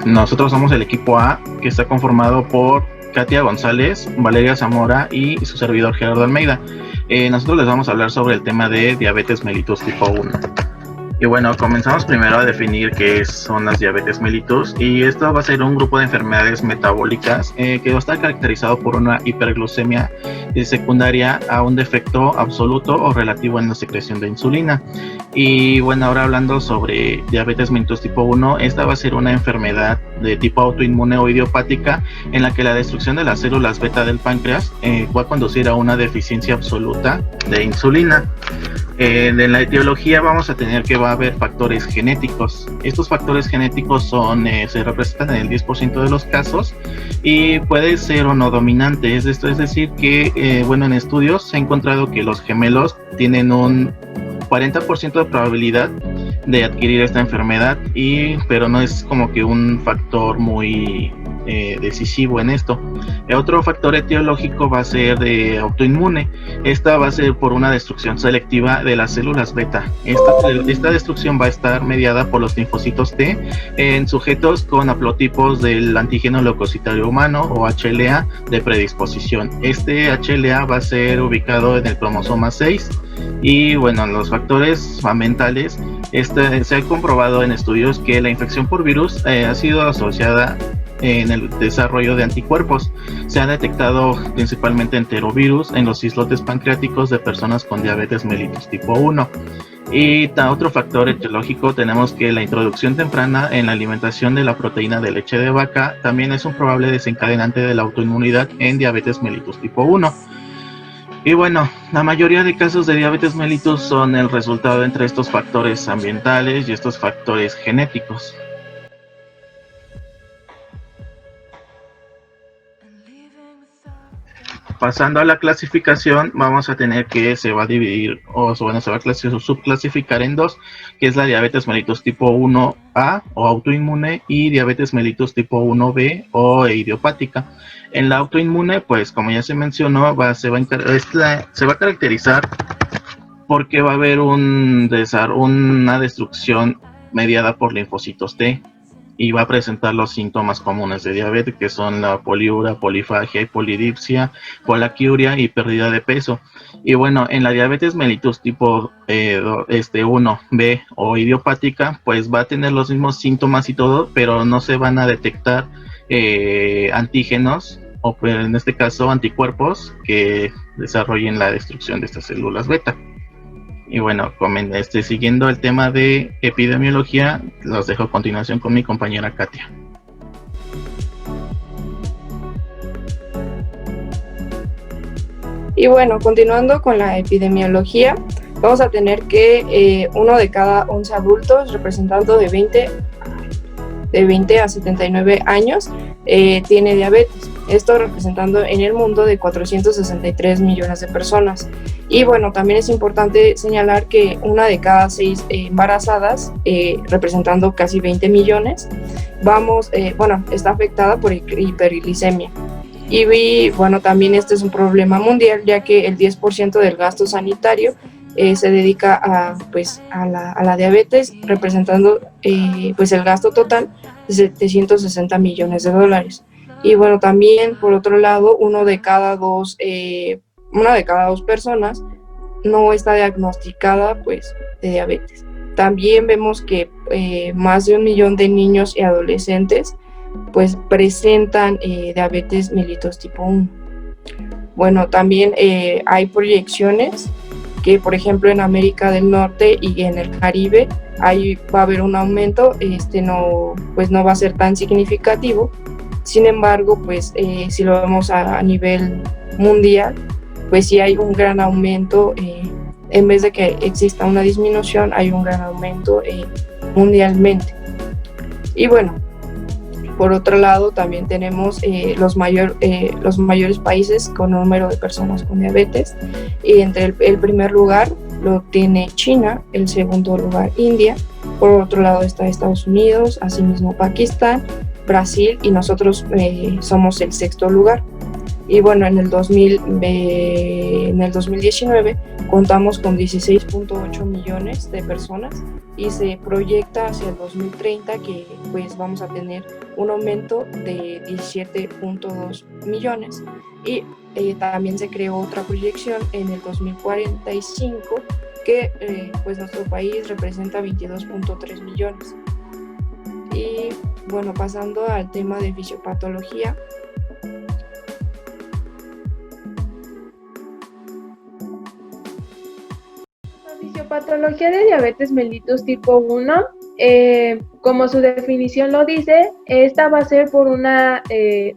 Nosotros somos el equipo A, que está conformado por Katia González, Valeria Zamora y su servidor Gerardo Almeida. Nosotros les vamos a hablar sobre el tema de diabetes mellitus tipo 1. Y bueno, comenzamos primero a definir qué son las diabetes mellitus, y esto va a ser un grupo de enfermedades metabólicas que va a estar caracterizado por una hiperglucemia secundaria a un defecto absoluto o relativo en la secreción de insulina. Y bueno, ahora hablando sobre diabetes mellitus tipo 1, esta va a ser una enfermedad de tipo autoinmune o idiopática en la que la destrucción de las células beta del páncreas va a conducir a una deficiencia absoluta de insulina. En la etiología vamos a tener que va a haber factores genéticos. Estos factores genéticos se representan en el 10% de los casos y puede ser o no dominante. Esto es decir que, bueno, en estudios se ha encontrado que los gemelos tienen un 40% de probabilidad de adquirir esta enfermedad, pero no es como que un factor muy decisivo en esto. Otro factor etiológico va a ser de autoinmune. Esta va a ser por una destrucción selectiva de las células beta. Esta destrucción va a estar mediada por los linfocitos T en sujetos con haplotipos del antígeno leucocitario humano o HLA de predisposición. Este HLA va a ser ubicado en el cromosoma 6. Y bueno, los factores ambientales, se ha comprobado en estudios que la infección por virus ha sido asociada en el desarrollo de anticuerpos. Se ha detectado principalmente enterovirus en los islotes pancreáticos de personas con diabetes mellitus tipo 1. Y otro factor etiológico, tenemos que la introducción temprana en la alimentación de la proteína de leche de vaca también es un probable desencadenante de la autoinmunidad en diabetes mellitus tipo 1. Y bueno, la mayoría de casos de diabetes mellitus son el resultado entre estos factores ambientales y estos factores genéticos. Pasando a la clasificación, vamos a tener que se va a dividir, se va a subclasificar en dos, que es la diabetes mellitus tipo 1A o autoinmune y diabetes mellitus tipo 1B o idiopática. En la autoinmune, pues como ya se mencionó, se va a caracterizar porque va a haber una destrucción mediada por linfocitos T, y va a presentar los síntomas comunes de diabetes, que son la poliuria, polifagia, polidipsia, polaquiuria y pérdida de peso. Y bueno, en la diabetes mellitus tipo 1B o idiopática, pues va a tener los mismos síntomas y todo, pero no se van a detectar antígenos, o en este caso anticuerpos, que desarrollen la destrucción de estas células beta. Y bueno, siguiendo el tema de epidemiología, los dejo a continuación con mi compañera Katia. Y bueno, continuando con la epidemiología, vamos a tener que 1 de cada 11 adultos, representando de 20 a 79 años, tiene diabetes. Esto representando en el mundo de 463 millones de personas. Y bueno, también es importante señalar que 1 de cada 6 embarazadas, representando casi 20 millones, está afectada por hiperglicemia. Y bueno, también este es un problema mundial, ya que el 10% del gasto sanitario se dedica a la diabetes, representando pues el gasto total de 760 millones de dólares. Y bueno, también por otro lado, una de cada dos personas no está diagnosticada pues de diabetes. También vemos que más de 1 millón de niños y adolescentes pues presentan diabetes mellitus tipo 1. Bueno, también hay proyecciones que, por ejemplo, en América del Norte y en el Caribe ahí va a haber un aumento, no va a ser tan significativo. Sin embargo, pues si lo vemos a nivel mundial, pues sí hay un gran aumento, en vez de que exista una disminución, hay un gran aumento mundialmente. Y bueno, por otro lado, también tenemos los mayores países con número de personas con diabetes. Y entre el primer lugar lo tiene China, el segundo lugar India, por otro lado está Estados Unidos, asimismo Pakistán, Brasil, y nosotros somos el 6º lugar. Y bueno, en el 2019 contamos con 16.8 millones de personas y se proyecta hacia el 2030 que pues vamos a tener un aumento de 17.2 millones. Y también se creó otra proyección en el 2045 que pues nuestro país representa 22.3 millones. Y bueno, pasando al tema de fisiopatología. La fisiopatología de diabetes mellitus tipo 1, como su definición lo dice, esta va a ser por una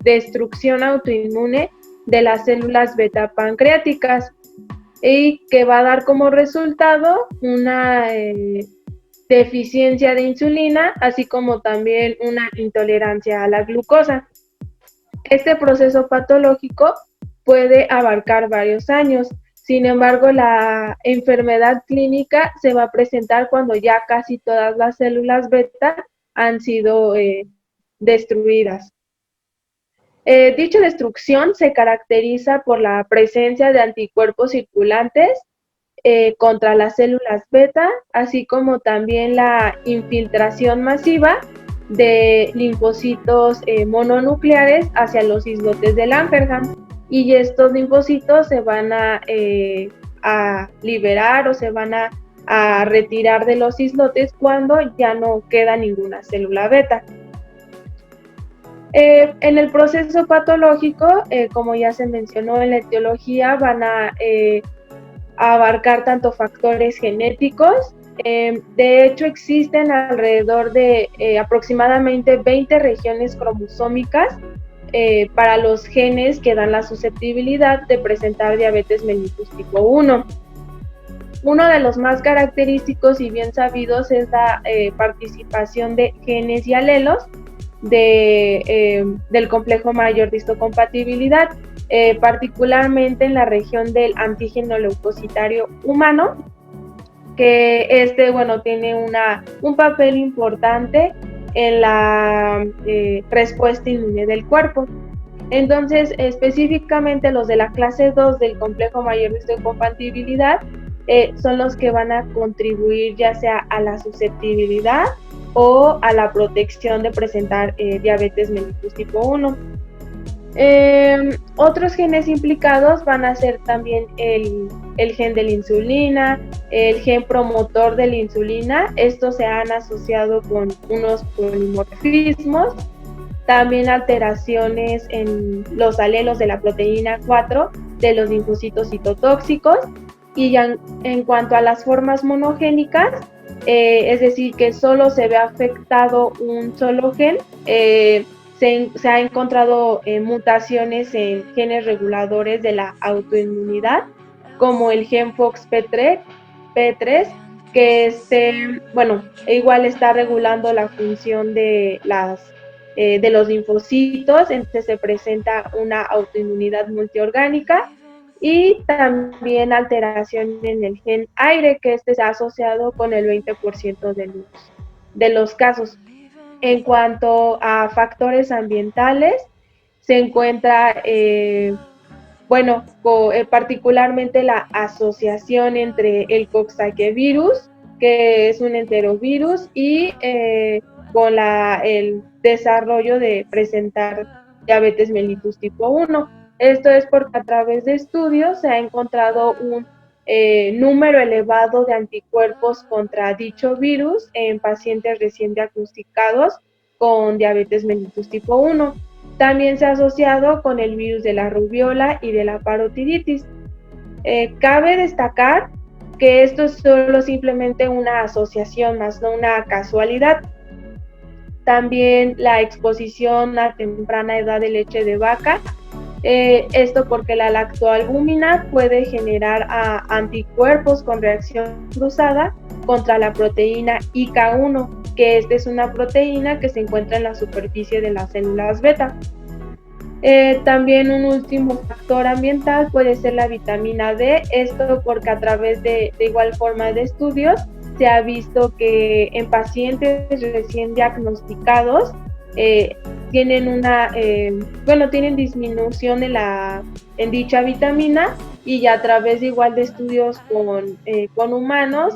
destrucción autoinmune de las células beta pancreáticas y que va a dar como resultado una deficiencia de insulina, así como también una intolerancia a la glucosa. Este proceso patológico puede abarcar varios años. Sin embargo, la enfermedad clínica se va a presentar cuando ya casi todas las células beta han sido destruidas. Dicha destrucción se caracteriza por la presencia de anticuerpos circulantes contra las células beta, así como también la infiltración masiva de linfocitos mononucleares hacia los islotes de Langerhans. Y estos linfocitos se van a liberar o se van a retirar de los islotes cuando ya no queda ninguna célula beta. En el proceso patológico, como ya se mencionó en la etiología, van a abarcar tanto factores genéticos. De hecho, existen alrededor de aproximadamente 20 regiones cromosómicas para los genes que dan la susceptibilidad de presentar diabetes mellitus tipo 1. Uno de los más característicos y bien sabidos es la participación de genes y alelos del complejo mayor de histocompatibilidad, particularmente en la región del antígeno leucocitario humano, que tiene un papel importante en la respuesta inmune del cuerpo. Entonces, específicamente los de la clase 2 del complejo mayor de histocompatibilidad son los que van a contribuir ya sea a la susceptibilidad o a la protección de presentar diabetes mellitus tipo 1. Otros genes implicados van a ser también el gen de la insulina, el gen promotor de la insulina. Estos se han asociado con unos polimorfismos, también alteraciones en los alelos de la proteína 4 de los linfocitos citotóxicos. Y ya en cuanto a las formas monogénicas, es decir, que solo se ve afectado un solo gen, se ha encontrado mutaciones en genes reguladores de la autoinmunidad, como el gen FOXP3, que igual está regulando la función de los linfocitos, entonces se presenta una autoinmunidad multiorgánica. Y también alteración en el gen aire, que se ha asociado con el 20% de los casos. En cuanto a factores ambientales, se encuentra, particularmente la asociación entre el coxsackie-virus, que es un enterovirus, y con el desarrollo de presentar diabetes mellitus tipo 1. Esto es porque a través de estudios se ha encontrado un número elevado de anticuerpos contra dicho virus en pacientes recién diagnosticados con diabetes mellitus tipo 1. También se ha asociado con el virus de la rubiola y de la parotiditis. Cabe destacar que esto es solo simplemente una asociación, más no una casualidad. También la exposición a temprana edad de leche de vaca, esto porque la lactoalbúmina puede generar anticuerpos con reacción cruzada contra la proteína IK1, que esta es una proteína que se encuentra en la superficie de las células beta. También un último factor ambiental puede ser la vitamina D, esto porque a través de igual forma de estudios se ha visto que en pacientes recién diagnosticados tienen tienen disminución en dicha vitamina, y ya a través de igual de estudios con humanos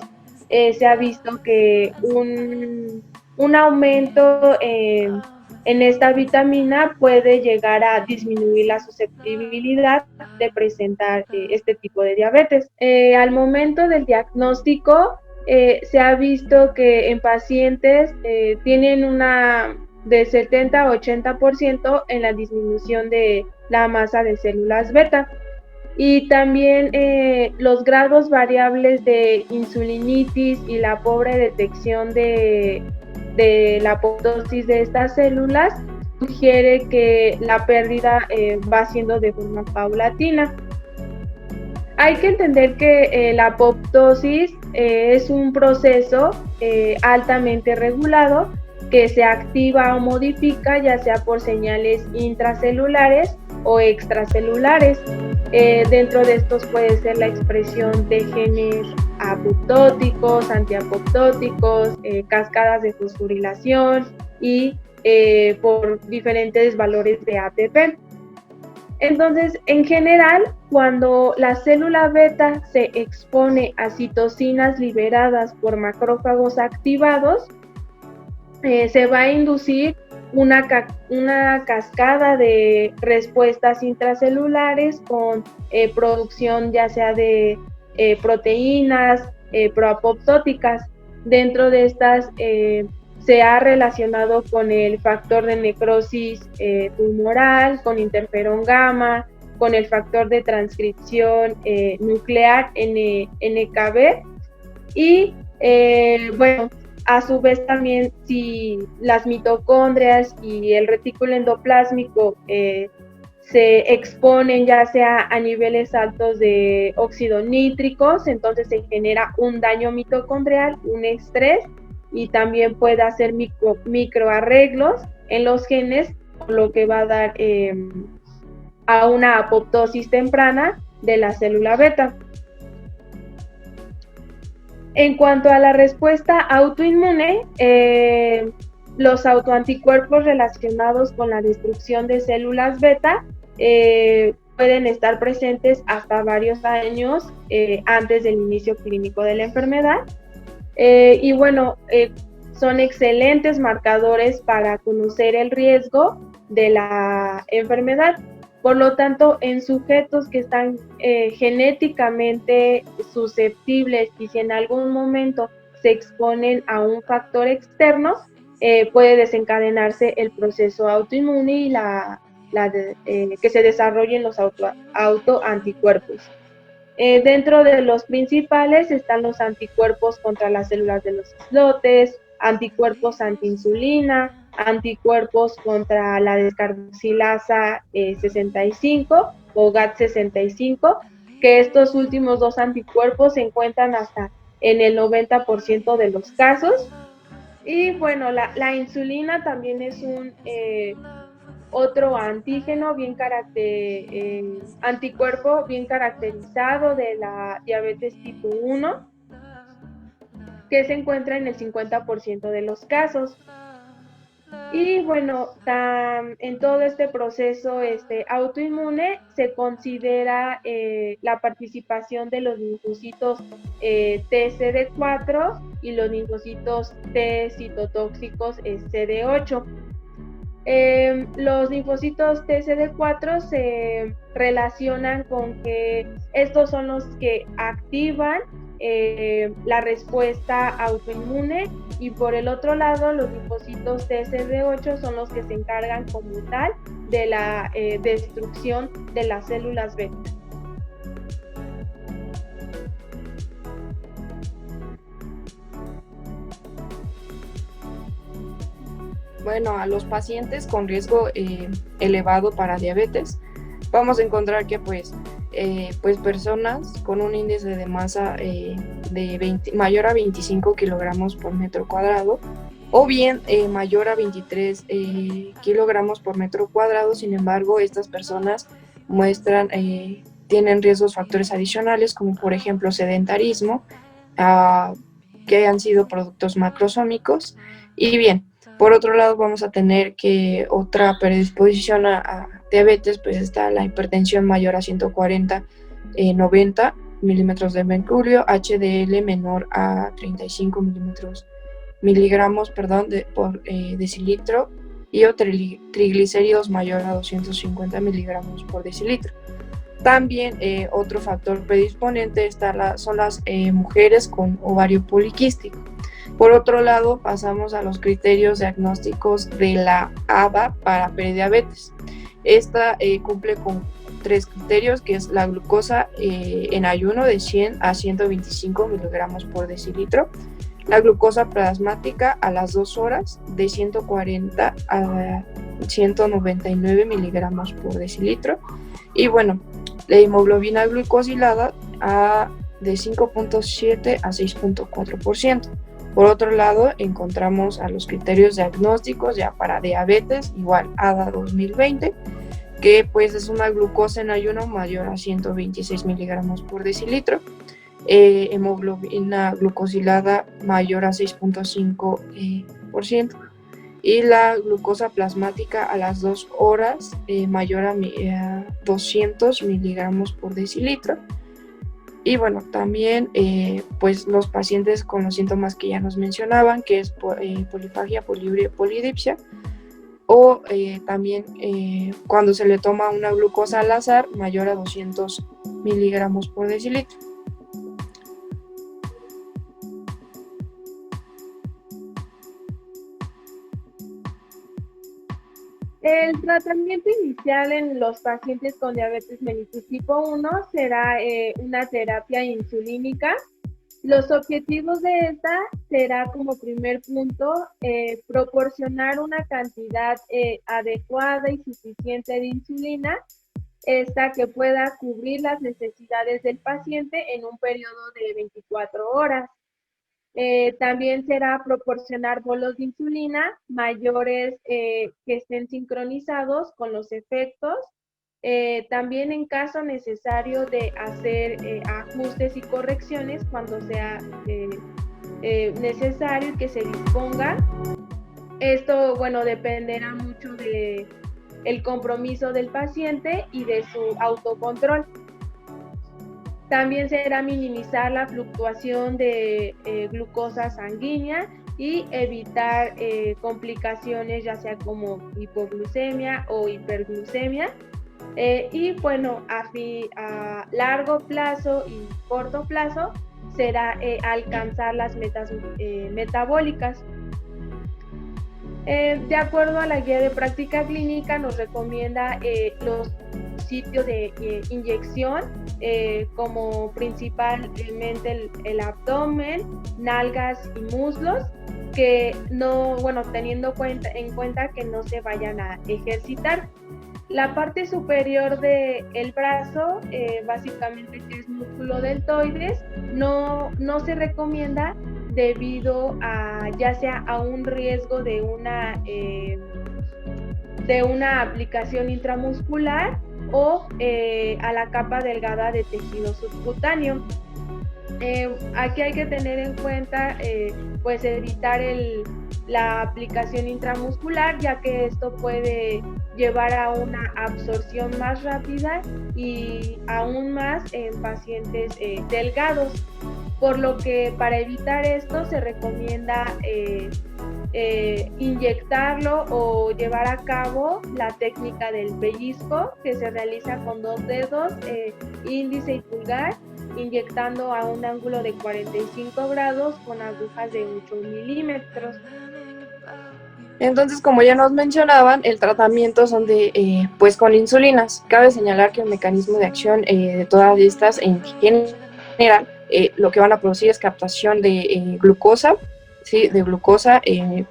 se ha visto que un aumento en esta vitamina puede llegar a disminuir la susceptibilidad de presentar este tipo de diabetes. Al momento del diagnóstico, se ha visto que en pacientes tienen una de 70 a 80% en la disminución de la masa de células beta. Y también los grados variables de insulinitis y la pobre detección de la apoptosis de estas células sugiere que la pérdida va siendo de forma paulatina. Hay que entender que la apoptosis es un proceso altamente regulado que se activa o modifica ya sea por señales intracelulares o extracelulares. Dentro de estos puede ser la expresión de genes apoptóticos, antiapoptóticos, cascadas de fosforilación y por diferentes valores de ATP. Entonces, en general, cuando la célula beta se expone a citocinas liberadas por macrófagos activados, se va a inducir una cascada de respuestas intracelulares con producción ya sea de proteínas proapoptóticas. Dentro de estas se ha relacionado con el factor de necrosis tumoral, con interferón gamma, con el factor de transcripción nuclear NKB y a su vez también si las mitocondrias y el retículo endoplásmico se exponen ya sea a niveles altos de óxido nítricos, entonces se genera un daño mitocondrial, un estrés, y también puede hacer microarreglos en los genes, lo que va a dar a una apoptosis temprana de la célula beta. En cuanto a la respuesta autoinmune, los autoanticuerpos relacionados con la destrucción de células beta pueden estar presentes hasta varios años antes del inicio clínico de la enfermedad. Son excelentes marcadores para conocer el riesgo de la enfermedad. Por lo tanto, en sujetos que están genéticamente susceptibles y si en algún momento se exponen a un factor externo, puede desencadenarse el proceso autoinmune y que se desarrollen los autoanticuerpos. Dentro de los principales están los anticuerpos contra las células de los islotes, anticuerpos antiinsulina, anticuerpos contra la descarboxilasa 65 o GAT65, que estos últimos dos anticuerpos se encuentran hasta en el 90% de los casos. Y bueno, la insulina también es un otro antígeno anticuerpo bien caracterizado de la diabetes tipo 1, que se encuentra en el 50% de los casos. Y bueno, en todo este proceso autoinmune se considera la participación de los linfocitos TCD4 y los linfocitos T citotóxicos CD8. Los linfocitos TCD4 se relacionan con que estos son los que activan la respuesta autoinmune, y por el otro lado los linfocitos TCD8 son los que se encargan como tal de la destrucción de las células beta. Bueno, a los pacientes con riesgo elevado para diabetes, vamos a encontrar que pues personas con un índice de masa mayor a 25 kilogramos por metro cuadrado, o bien mayor a 23 kilogramos por metro cuadrado. Sin embargo, estas personas tienen riesgos factores adicionales, como por ejemplo sedentarismo, que hayan sido productos macrosómicos. Y bien, Por otro lado, vamos a tener que otra predisposición a diabetes, pues está la hipertensión mayor a 140, 90 milímetros de mercurio, HDL menor a 35 miligramos por decilitro, y o triglicéridos mayor a 250 miligramos por decilitro. También otro factor predisponente son las mujeres con ovario poliquístico. Por otro lado, pasamos a los criterios diagnósticos de la ADA para prediabetes. Esta cumple con 3 criterios, que es la glucosa en ayuno de 100 a 125 miligramos por decilitro, la glucosa plasmática a las 2 horas de 140 a 199 miligramos por decilitro, y bueno, la hemoglobina glucosilada de 5.7 a 6.4%. Por otro lado, encontramos a los criterios diagnósticos ya para diabetes, igual ADA 2020, que pues es una glucosa en ayuno mayor a 126 miligramos por decilitro, hemoglobina glucosilada mayor a 6.5%, y la glucosa plasmática a las 2 horas mayor a 200 miligramos por decilitro. Y bueno, también pues los pacientes con los síntomas que ya nos mencionaban, que es polifagia, polidipsia, o también cuando se le toma una glucosa al azar mayor a 200 miligramos por decilitro. El tratamiento inicial en los pacientes con diabetes mellitus tipo 1 será una terapia insulínica. Los objetivos de esta será, como primer punto, proporcionar una cantidad adecuada y suficiente de insulina, esta que pueda cubrir las necesidades del paciente en un periodo de 24 horas. También será proporcionar bolos de insulina mayores que estén sincronizados con los efectos. También en caso necesario de hacer ajustes y correcciones cuando sea necesario que se disponga. Esto, bueno, dependerá mucho del compromiso del paciente y de su autocontrol. También será minimizar la fluctuación de glucosa sanguínea y evitar complicaciones, ya sea como hipoglucemia o hiperglucemia. Y bueno, a largo plazo y corto plazo será alcanzar las metas metabólicas. De acuerdo a la guía de práctica clínica, nos recomienda los sitios de inyección, como principalmente el abdomen, nalgas y muslos, que no, bueno, teniendo en cuenta que no se vayan a ejercitar. La parte superior del brazo, básicamente que es músculo deltoides, no se recomienda debido a ya sea a un riesgo de una aplicación intramuscular o a la capa delgada de tejido subcutáneo. Aquí hay que tener en cuenta pues evitar la aplicación intramuscular, ya que esto puede llevar a una absorción más rápida y aún más en pacientes delgados, por lo que para evitar esto se recomienda inyectarlo o llevar a cabo la técnica del pellizco, que se realiza con 2 dedos, índice y pulgar, inyectando a un ángulo de 45 grados con agujas de 8 milímetros. Entonces, como ya nos mencionaban, el tratamiento son pues con insulinas. Cabe señalar que el mecanismo de acción de todas estas en general lo que van a producir es captación de glucosa, ¿sí? De glucosa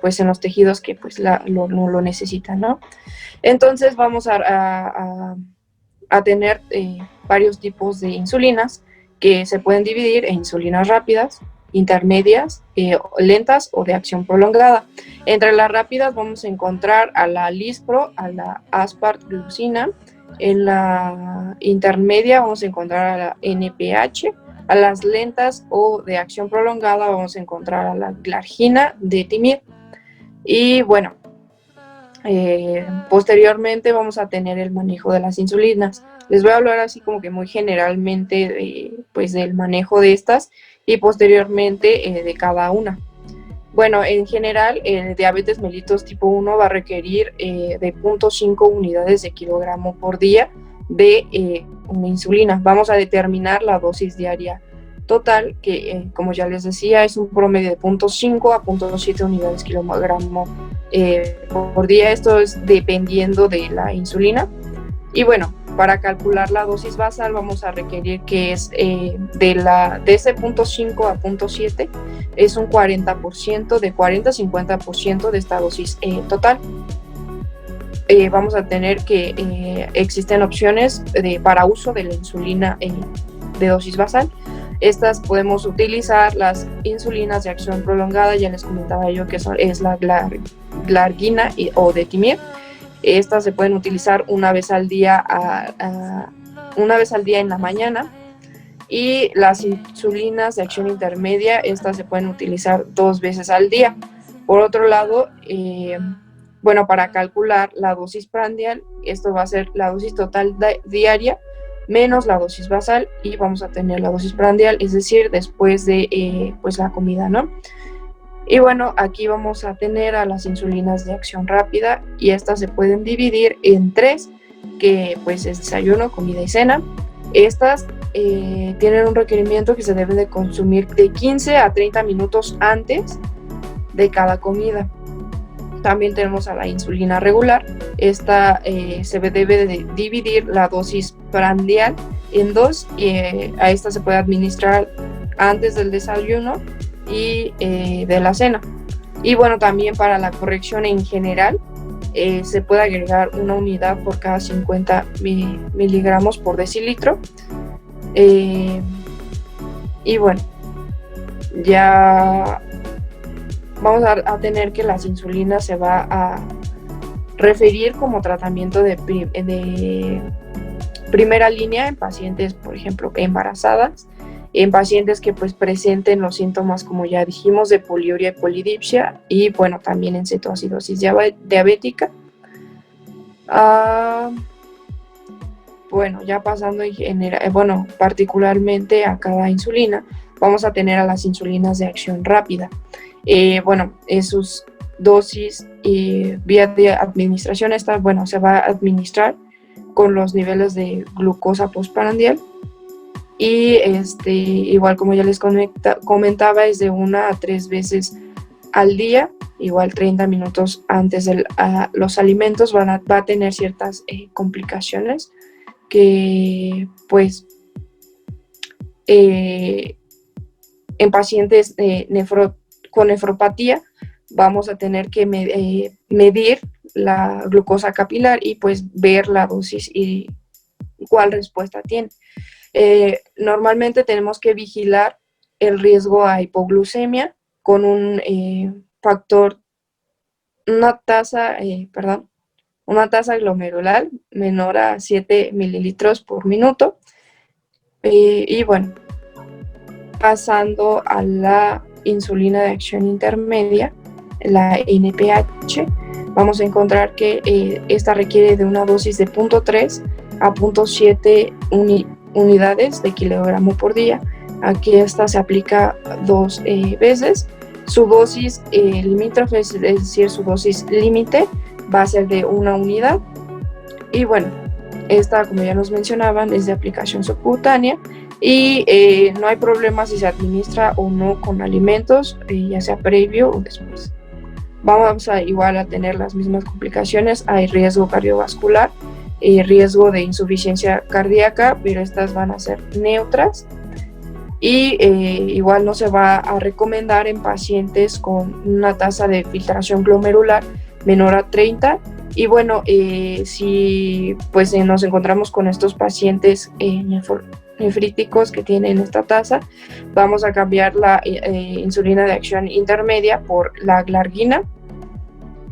pues en los tejidos que pues no lo necesitan, ¿no? Entonces vamos a tener varios tipos de insulinas que se pueden dividir en insulinas rápidas, intermedias, lentas o de acción prolongada. Entre las rápidas vamos a encontrar a la Lispro, a la aspartglucina. En la intermedia vamos a encontrar a la NPH. A las lentas o de acción prolongada vamos a encontrar a la glargina de Timir. Y bueno, posteriormente vamos a tener el manejo de las insulinas. Les voy a hablar así como que muy generalmente pues del manejo de estas y posteriormente de cada una. Bueno, en general, el diabetes mellitus tipo 1 va a requerir de 0.5 unidades de kilogramo por día de una insulina. Vamos a determinar la dosis diaria total, que como ya les decía, es un promedio de 0.5 a 0.7 unidades kilogramo por día. Esto es dependiendo de la insulina. Y bueno, para calcular la dosis basal vamos a requerir que es de ese 0.5 a 0.7 es un 40%, de 40 a 50% de esta dosis total. Vamos a tener que existen opciones para uso de la insulina de dosis basal. Estas podemos utilizar las insulinas de acción prolongada, ya les comentaba yo que es la glargina o detimir. Estas se pueden utilizar una vez al día en la mañana, y las insulinas de acción intermedia, estas se pueden utilizar 2 veces al día. Por otro lado, bueno, para calcular la dosis prandial, esto va a ser la dosis total diaria menos la dosis basal, y vamos a tener la dosis prandial, es decir, después de pues la comida, ¿no? Y bueno, aquí vamos a tener a las insulinas de acción rápida, y estas se pueden dividir en 3, que pues es desayuno, comida y cena. Estas tienen un requerimiento que se debe de consumir de 15 a 30 minutos antes de cada comida. También tenemos a la insulina regular. Esta se debe de dividir la dosis prandial en 2, y a esta se puede administrar antes del desayuno y de la cena. Y bueno, también para la corrección en general se puede agregar una unidad por cada 50 miligramos por decilitro. Y bueno, ya vamos a tener que las insulinas se va a referir como tratamiento de primera línea en pacientes, por ejemplo, embarazadas, en pacientes que pues presenten los síntomas, como ya dijimos, de poliuria y polidipsia, y bueno, también en cetoacidosis diabética. Bueno, ya pasando en general, bueno, particularmente a cada insulina, vamos a tener a las insulinas de acción rápida. Bueno, sus dosis y vía de administración, bueno, se va a administrar con los niveles de glucosa postprandial, y igual como ya les comentaba, es de 1 a 3 veces al día, igual 30 minutos antes de los alimentos. Va a tener ciertas complicaciones que pues en pacientes con nefropatía vamos a tener que medir la glucosa capilar y pues ver la dosis y cuál respuesta tiene. Normalmente tenemos que vigilar el riesgo a hipoglucemia con un factor, una tasa glomerular menor a 7 mililitros por minuto. Y bueno, pasando a la insulina de acción intermedia, la NPH, vamos a encontrar que esta requiere de una dosis de 0.3 a 0.7 unidades de kilogramo por día. Aquí esta se aplica 2 veces. Su dosis limítrofe, es decir, su dosis límite, va a ser de 1 unidad. Y bueno, esta, como ya nos mencionaban, es de aplicación subcutánea, y no hay problema si se administra o no con alimentos, ya sea previo o después. Vamos igual a tener las mismas complicaciones. Hay riesgo cardiovascular, riesgo de insuficiencia cardíaca, pero estas van a ser neutras. Y igual no se va a recomendar en pacientes con una tasa de filtración glomerular menor a 30. Y bueno, si pues nos encontramos con estos pacientes nefríticos que tienen esta tasa, vamos a cambiar la insulina de acción intermedia por la glargina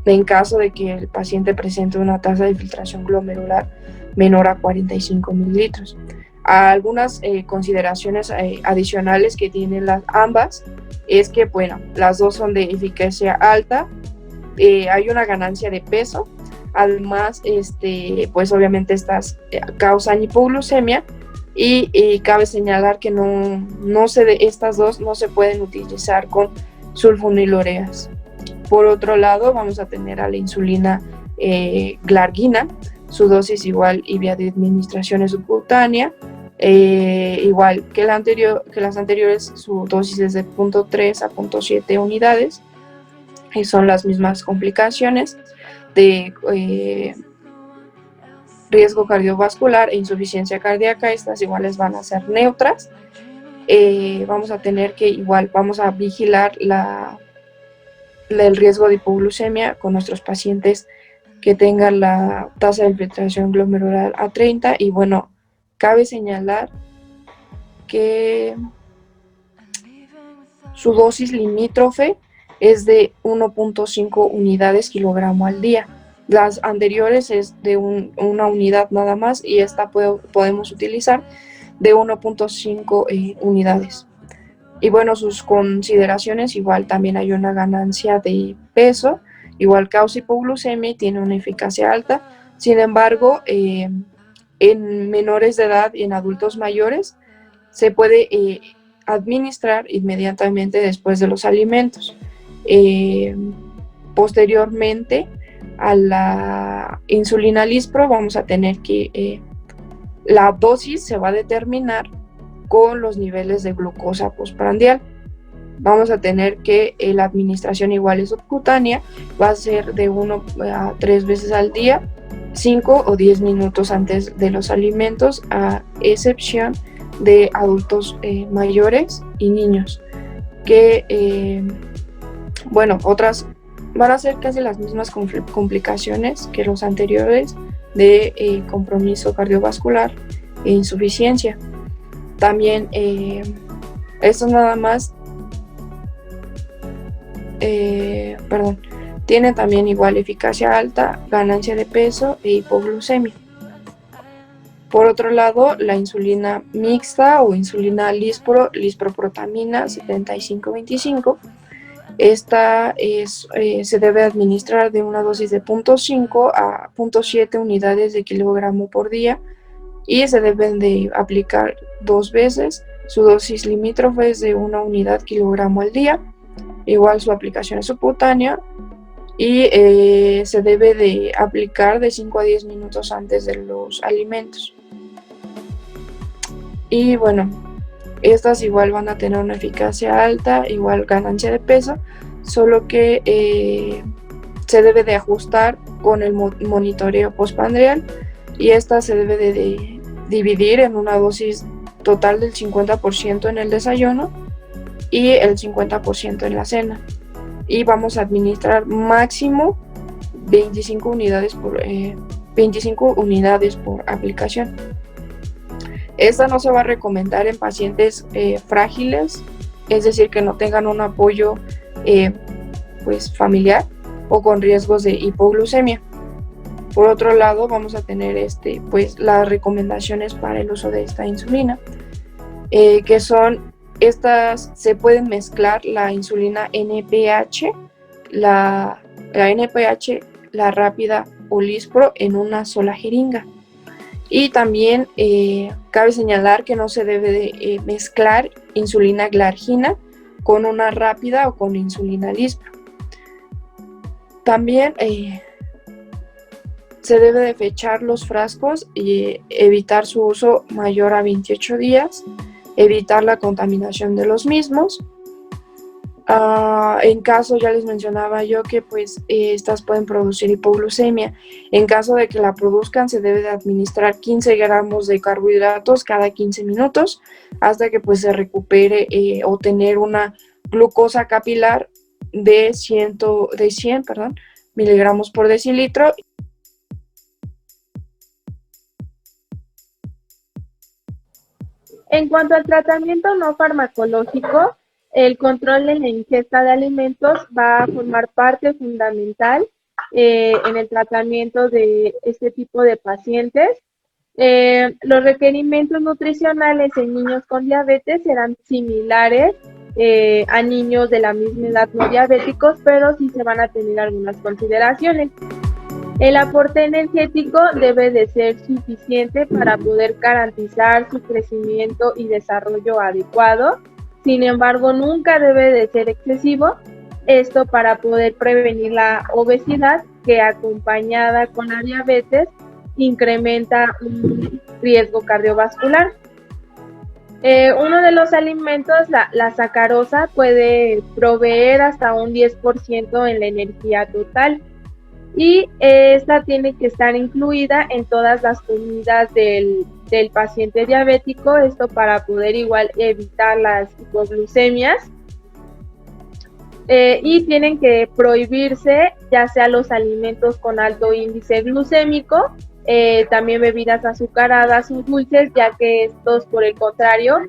en caso de que el paciente presente una tasa de filtración glomerular menor a 45 mililitros. Algunas consideraciones adicionales que tienen ambas es que, bueno, las dos son de eficacia alta, hay una ganancia de peso. Además, pues obviamente estas causan hipoglucemia y cabe señalar que estas dos no se pueden utilizar con sulfonilureas. Por otro lado, vamos a tener a la insulina glargina, su dosis igual y vía de administración subcutánea, igual que las anteriores, su dosis es de 0.3 a 0.7 unidades, y son las mismas complicaciones de riesgo cardiovascular e insuficiencia cardíaca. Estas iguales van a ser neutras. Vamos a tener que vamos a vigilar el riesgo de hipoglucemia con nuestros pacientes que tengan la tasa de filtración glomerular a 30, y bueno, cabe señalar que su dosis limítrofe es de 1.5 unidades kilogramo al día. Las anteriores es de una unidad nada más, y esta podemos utilizar de 1.5 unidades. Y bueno, sus consideraciones, igual también hay una ganancia de peso, igual causa hipoglucemia y tiene una eficacia alta. Sin embargo, en menores de edad y en adultos mayores se puede administrar inmediatamente después de los alimentos. Posteriormente a la insulina lispro vamos a tener que la dosis se va a determinar con los niveles de glucosa postprandial. Vamos a tener que la administración igual es subcutánea, va a ser de 1 a 3 veces al día, 5 o 10 minutos antes de los alimentos, a excepción de adultos mayores y niños, que otras van a ser casi las mismas complicaciones que los anteriores de compromiso cardiovascular e insuficiencia. También esto nada más tiene también igual eficacia alta, ganancia de peso e hipoglucemia. Por otro lado, la insulina mixta o insulina lisproprotamina 75-25, esta se debe administrar de una dosis de 0.5 a 0.7 unidades de kilogramo por día, y se deben de aplicar 2 veces. Su dosis limítrofe es de 1 unidad kilogramo al día, igual su aplicación es subcutánea, y se debe de aplicar de 5 a 10 minutos antes de los alimentos. Y bueno, estas igual van a tener una eficacia alta, igual ganancia de peso, solo que se debe de ajustar con el monitoreo postprandial, y esta se debe de dividir en una dosis total del 50% en el desayuno y el 50% en la cena, y vamos a administrar máximo 25 unidades por aplicación. Esta no se va a recomendar en pacientes frágiles, es decir, que no tengan un apoyo familiar o con riesgos de hipoglucemia. Por otro lado, vamos a tener las recomendaciones para el uso de esta insulina, que son estas. Se pueden mezclar la insulina NPH, la NPH, la rápida o lispro en una sola jeringa. Y también cabe señalar que no se debe de mezclar insulina glargina con una rápida o con insulina lispro. También se debe de fechar los frascos y evitar su uso mayor a 28 días, evitar la contaminación de los mismos. En caso, ya les mencionaba yo que estas pueden producir hipoglucemia. En caso de que la produzcan, se debe de administrar 15 gramos de carbohidratos cada 15 minutos hasta que se recupere o tener una glucosa capilar de 100 miligramos por decilitro. En cuanto al tratamiento no farmacológico, el control en la ingesta de alimentos va a formar parte fundamental en el tratamiento de este tipo de pacientes. Los requerimientos nutricionales en niños con diabetes serán similares a niños de la misma edad no diabéticos, pero sí se van a tener algunas consideraciones. El aporte energético debe de ser suficiente para poder garantizar su crecimiento y desarrollo adecuado. Sin embargo, nunca debe de ser excesivo, esto para poder prevenir la obesidad, que acompañada con la diabetes incrementa un riesgo cardiovascular. Uno de los alimentos, la sacarosa, puede proveer hasta un 10% en la energía total, y esta tiene que estar incluida en todas las comidas del paciente diabético, esto para poder igual evitar las hipoglucemias. Y tienen que prohibirse ya sea los alimentos con alto índice glucémico, también bebidas azucaradas o dulces, ya que estos, por el contrario,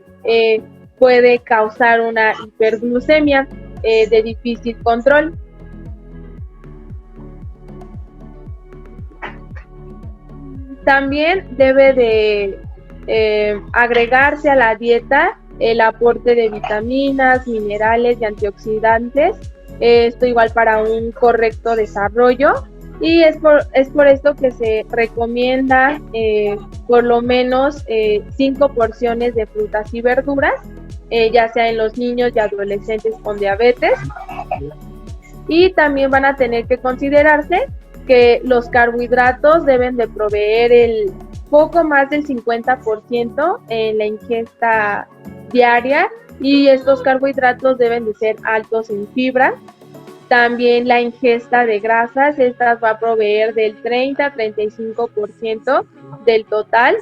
puede causar una hiperglucemia de difícil control. También debe de agregarse a la dieta el aporte de vitaminas, minerales y antioxidantes, esto igual para un correcto desarrollo, y es por esto que se recomienda por lo menos 5 porciones de frutas y verduras, ya sea en los niños y adolescentes con diabetes. Y también van a tener que considerarse que los carbohidratos deben de proveer el poco más del 50% en la ingesta diaria, y estos carbohidratos deben de ser altos en fibra. También la ingesta de grasas, estas va a proveer del 30-35% del total,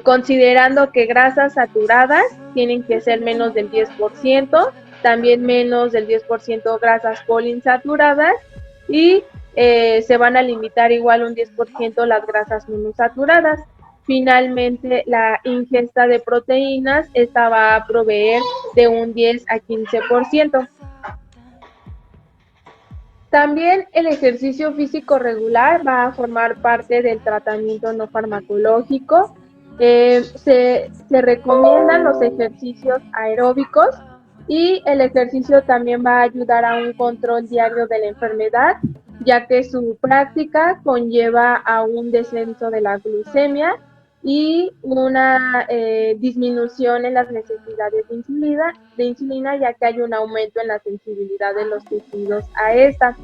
considerando que grasas saturadas tienen que ser menos del 10%, también menos del 10% grasas poliinsaturadas, y se van a limitar igual un 10% las grasas monosaturadas. Finalmente, la ingesta de proteínas, esta va a proveer de un 10 a 15%. También el ejercicio físico regular va a formar parte del tratamiento no farmacológico. Se recomiendan los ejercicios aeróbicos, y el ejercicio también va a ayudar a un control diario de la enfermedad, ya que su práctica conlleva a un descenso de la glucemia y una disminución en las necesidades de insulina, ya que hay un aumento en la sensibilidad de los tejidos a esta.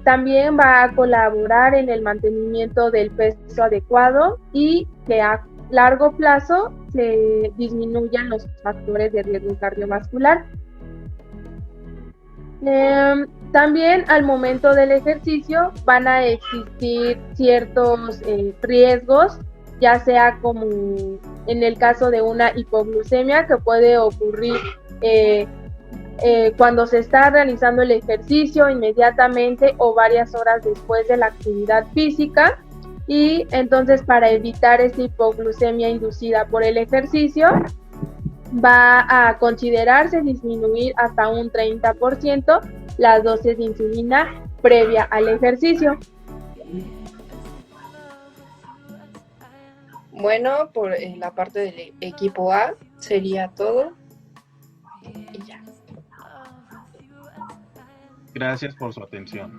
También va a colaborar en el mantenimiento del peso adecuado, y que a largo plazo se disminuyan los factores de riesgo cardiovascular. También al momento del ejercicio van a existir ciertos riesgos, ya sea como en el caso de una hipoglucemia que puede ocurrir cuando se está realizando el ejercicio inmediatamente o varias horas después de la actividad física, y entonces para evitar esta hipoglucemia inducida por el ejercicio va a considerarse disminuir hasta un 30% las dosis de insulina previa al ejercicio. Bueno, por la parte del equipo A sería todo. Y ya. Gracias por su atención.